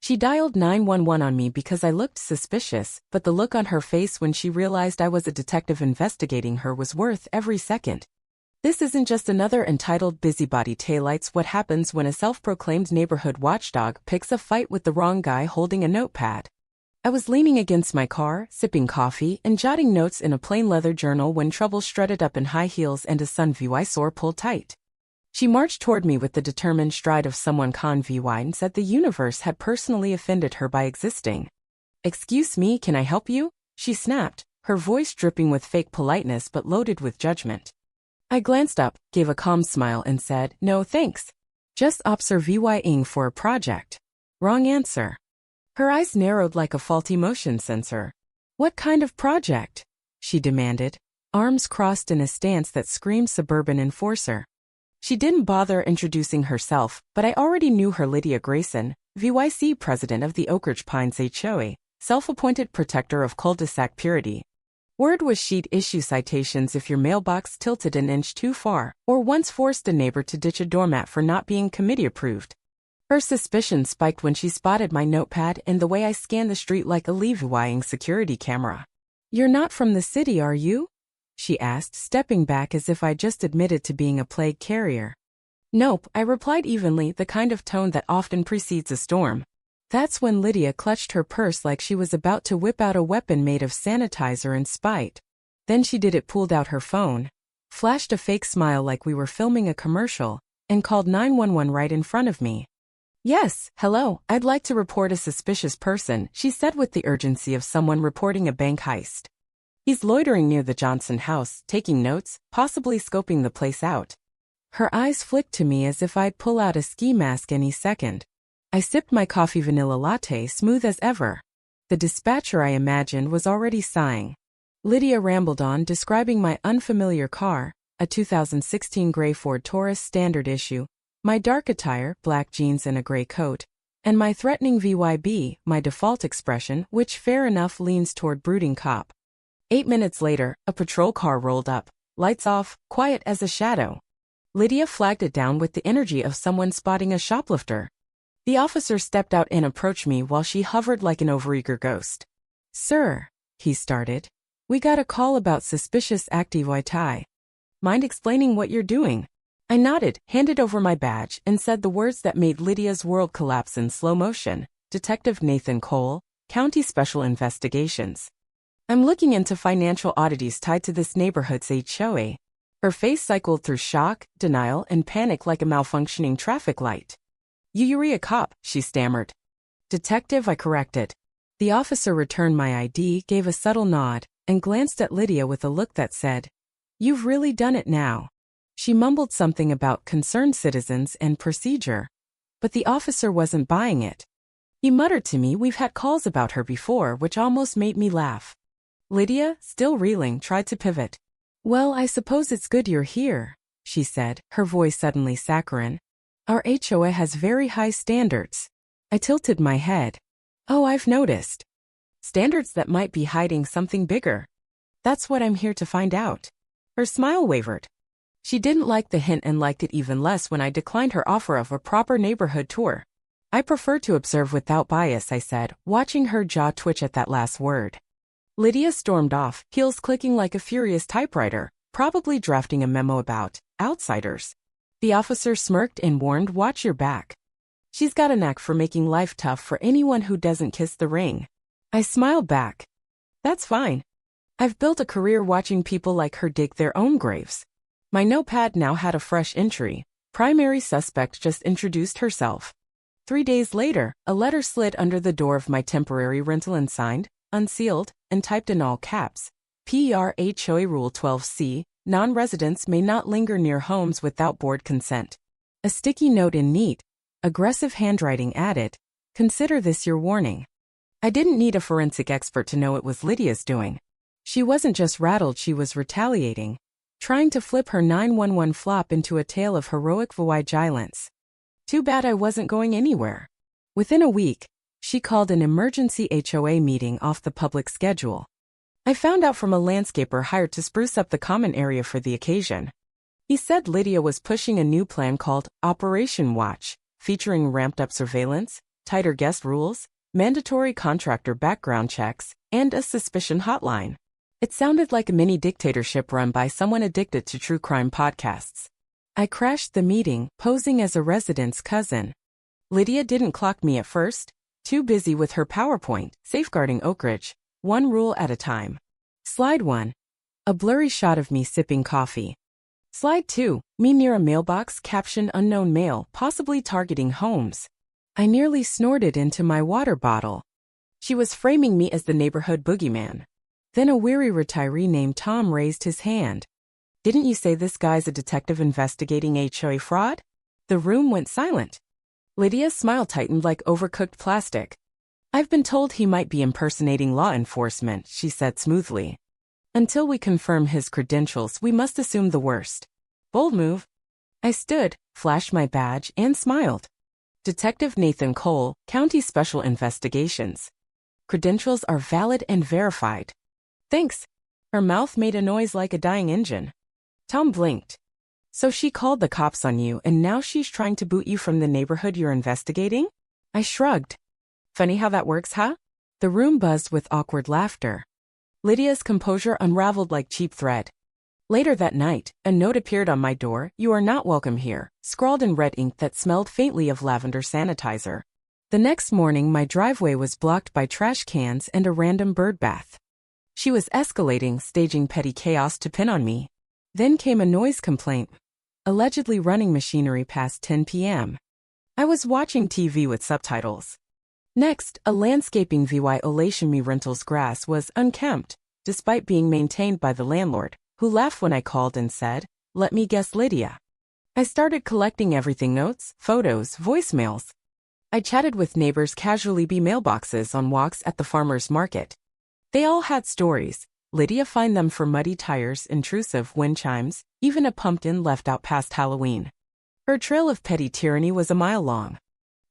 She dialed 911 on me because I looked suspicious, but the look on her face when she realized I was a detective investigating her was worth every second. This isn't just another entitled busybody taillights what happens when a self-proclaimed neighborhood watchdog picks a fight with the wrong guy holding a notepad. I was leaning against my car, sipping coffee, and jotting notes in a plain leather journal when Trouble strutted up in high heels and a Sun VY sore pulled tight. She marched toward me with the determined stride of someone con VY and said the universe had personally offended her by existing. "Excuse me, can I help you?" she snapped, her voice dripping with fake politeness but loaded with judgment. I glanced up, gave a calm smile and said, "No thanks. Just observing for a project." Wrong answer. Her eyes narrowed like a faulty motion sensor. "What kind of project?" she demanded, arms crossed in a stance that screamed suburban enforcer. She didn't bother introducing herself, but I already knew her. Lydia Grayson, VYC president of the Oak Ridge Pines HOA, self-appointed protector of cul-de-sac purity. Word was she'd issue citations if your mailbox tilted an inch too far, or once forced a neighbor to ditch a doormat for not being committee approved. Her suspicion spiked when she spotted my notepad and the way I scanned the street like a levying security camera. "You're not from the city, are you?" she asked, stepping back as if I just admitted to being a plague carrier. "Nope," I replied evenly, the kind of tone that often precedes a storm. That's when Lydia clutched her purse like she was about to whip out a weapon made of sanitizer in spite. Then she pulled out her phone, flashed a fake smile like we were filming a commercial, and called 911 right in front of me. "Yes, hello, I'd like to report a suspicious person," she said with the urgency of someone reporting a bank heist. "He's loitering near the Johnson house, taking notes, possibly scoping the place out." Her eyes flicked to me as if I'd pull out a ski mask any second. I sipped my coffee vanilla latte smooth as ever. The dispatcher, I imagined, was already sighing. Lydia rambled on, describing my unfamiliar car, a 2016 gray Ford Taurus standard issue, my dark attire, black jeans and a gray coat, and my threatening VYB, my default expression, which fair enough leans toward brooding cop. 8 minutes later, a patrol car rolled up, lights off, quiet as a shadow. Lydia flagged it down with the energy of someone spotting a shoplifter. The officer stepped out and approached me while she hovered like an overeager ghost. "Sir," he started, "we got a call about suspicious activity. Mind explaining what you're doing?" I nodded, handed over my badge, and said the words that made Lydia's world collapse in slow motion. "Detective Nathan Cole, County Special Investigations. I'm looking into financial oddities tied to this neighborhood's HOA." Her face cycled through shock, denial, and panic like a malfunctioning traffic light. "You're a cop," she stammered. "Detective," I corrected. The officer returned my ID, gave a subtle nod, and glanced at Lydia with a look that said, "You've really done it now." She mumbled something about concerned citizens and procedure, but the officer wasn't buying it. He muttered to me, "We've had calls about her before," which almost made me laugh. Lydia, still reeling, tried to pivot. "Well, I suppose it's good you're here," she said, her voice suddenly saccharine. "Our HOA has very high standards." I tilted my head. "Oh, I've noticed. Standards that might be hiding something bigger. That's what I'm here to find out." Her smile wavered. She didn't like the hint and liked it even less when I declined her offer of a proper neighborhood tour. "I prefer to observe without bias," I said, watching her jaw twitch at that last word. Lydia stormed off, heels clicking like a furious typewriter, probably drafting a memo about outsiders. The officer smirked and warned, "Watch your back. She's got a knack for making life tough for anyone who doesn't kiss the ring." I smiled back. "That's fine. I've built a career watching people like her dig their own graves." My notepad now had a fresh entry. Primary suspect just introduced herself. 3 days later, a letter slid under the door of my temporary rental and signed, unsealed, and typed in all caps. PRHOA Rule 12C, non-residents may not linger near homes without board consent. A sticky note in neat, aggressive handwriting added, "Consider this your warning." I didn't need a forensic expert to know it was Lydia's doing. She wasn't just rattled, she was retaliating, trying to flip her 911 flop into a tale of heroic vigilance. Too bad I wasn't going anywhere. Within a week, she called an emergency HOA meeting off the public schedule. I found out from a landscaper hired to spruce up the common area for the occasion. He said Lydia was pushing a new plan called Operation Watch, featuring ramped-up surveillance, tighter guest rules, mandatory contractor background checks, and a suspicion hotline. It sounded like a mini dictatorship run by someone addicted to true crime podcasts. I crashed the meeting, posing as a resident's cousin. Lydia didn't clock me at first, too busy with her PowerPoint, safeguarding Oak Ridge, one rule at a time. Slide 1. A blurry shot of me sipping coffee. Slide 2. Me near a mailbox, caption unknown mail, possibly targeting homes. I nearly snorted into my water bottle. She was framing me as the neighborhood boogeyman. Then a weary retiree named Tom raised his hand. Didn't you say this guy's a detective investigating HOA fraud? The room went silent. Lydia's smile tightened like overcooked plastic. I've been told he might be impersonating law enforcement, she said smoothly. Until we confirm his credentials, we must assume the worst. Bold move. I stood, flashed my badge, and smiled. Detective Nathan Cole, County Special Investigations. Credentials are valid and verified. Thanks. Her mouth made a noise like a dying engine. Tom blinked. So she called the cops on you and now she's trying to boot you from the neighborhood you're investigating? I shrugged. Funny how that works, huh? The room buzzed with awkward laughter. Lydia's composure unraveled like cheap thread. Later that night, a note appeared on my door, "You are not welcome here," scrawled in red ink that smelled faintly of lavender sanitizer. The next morning my driveway was blocked by trash cans and a random bird bath. She was escalating, staging petty chaos to pin on me. Then came a noise complaint. Allegedly running machinery past 10 p.m. I was watching TV with subtitles. Next, a landscaping violation. Me rentals grass was unkempt, despite being maintained by the landlord, who laughed when I called and said, "Let me guess, Lydia." I started collecting everything: notes, photos, voicemails. I chatted with neighbors casually by mailboxes on walks at the farmer's market. They all had stories. Lydia fined them for muddy tires, intrusive wind chimes, even a pumpkin left out past Halloween. Her trail of petty tyranny was a mile long.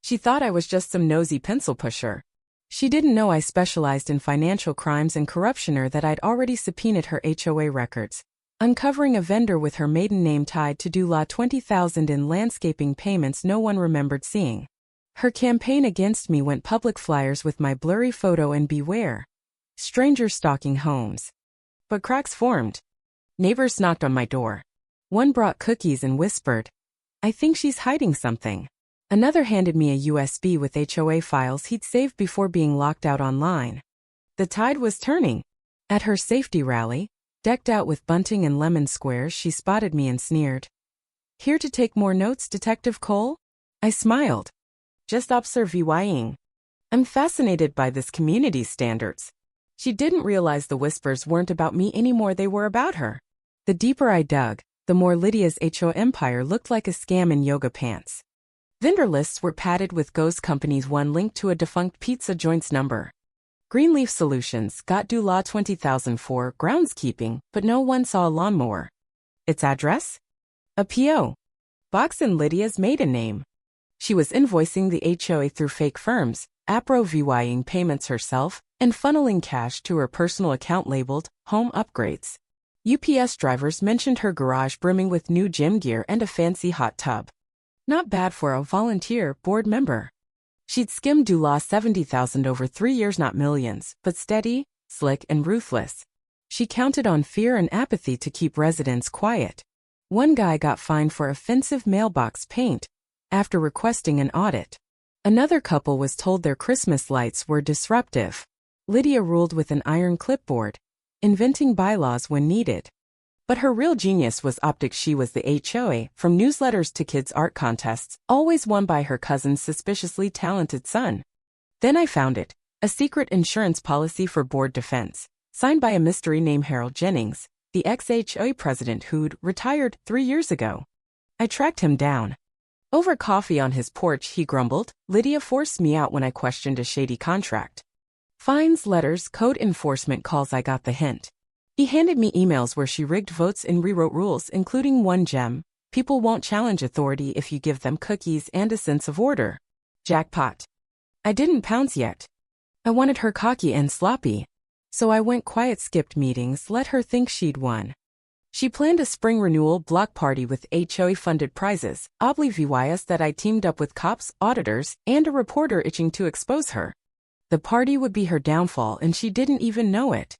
She thought I was just some nosy pencil pusher. She didn't know I specialized in financial crimes and corruption, or that I'd already subpoenaed her HOA records, uncovering a vendor with her maiden name tied to Dula $20,000 in landscaping payments no one remembered seeing. Her campaign against me went public: flyers with my blurry photo and "Beware. Strangers stalking homes." But cracks formed. Neighbors knocked on my door. One brought cookies and whispered, "I think she's hiding something." Another handed me a USB with HOA files he'd saved before being locked out online. The tide was turning. At her safety rally, decked out with bunting and lemon squares, she spotted me and sneered, "Here to take more notes, Detective Cole?" I smiled. "Just observing. I'm fascinated by this community's standards." She didn't realize the whispers weren't about me anymore, they were about her. The deeper I dug, the more Lydia's HO empire looked like a scam in yoga pants. Vendor lists were padded with ghost companies, one linked to a defunct pizza joint's number. Greenleaf Solutions got due law $20,000 for groundskeeping, but no one saw a lawnmower. Its address? A P.O. box in Lydia's maiden name. She was invoicing the HOA through fake firms, approving payments herself, and funneling cash to her personal account labeled Home Upgrades. UPS drivers mentioned her garage brimming with new gym gear and a fancy hot tub. Not bad for a volunteer board member. She'd skimmed Dula $70,000 over 3 years, not millions, but steady, slick, and ruthless. She counted on fear and apathy to keep residents quiet. One guy got fined for offensive mailbox paint after requesting an audit. Another couple was told their Christmas lights were disruptive. Lydia ruled with an iron clipboard, inventing bylaws when needed. But her real genius was optics. She was the HOA, from newsletters to kids' art contests, always won by her cousin's suspiciously talented son. Then I found it, a secret insurance policy for board defense, signed by a mystery named Harold Jennings, the ex-HOA president who'd retired 3 years ago. I tracked him down. Over coffee on his porch, he grumbled, "Lydia forced me out when I questioned a shady contract." Fines, letters, code enforcement calls, I got the hint. He handed me emails where she rigged votes and rewrote rules, including one gem: people won't challenge authority if you give them cookies and a sense of order. Jackpot. I didn't pounce yet. I wanted her cocky and sloppy. So I went quiet, skipped meetings, let her think she'd won. She planned a spring renewal block party with HOA-funded prizes, oblivious that I teamed up with cops, auditors, and a reporter itching to expose her. The party would be her downfall and she didn't even know it.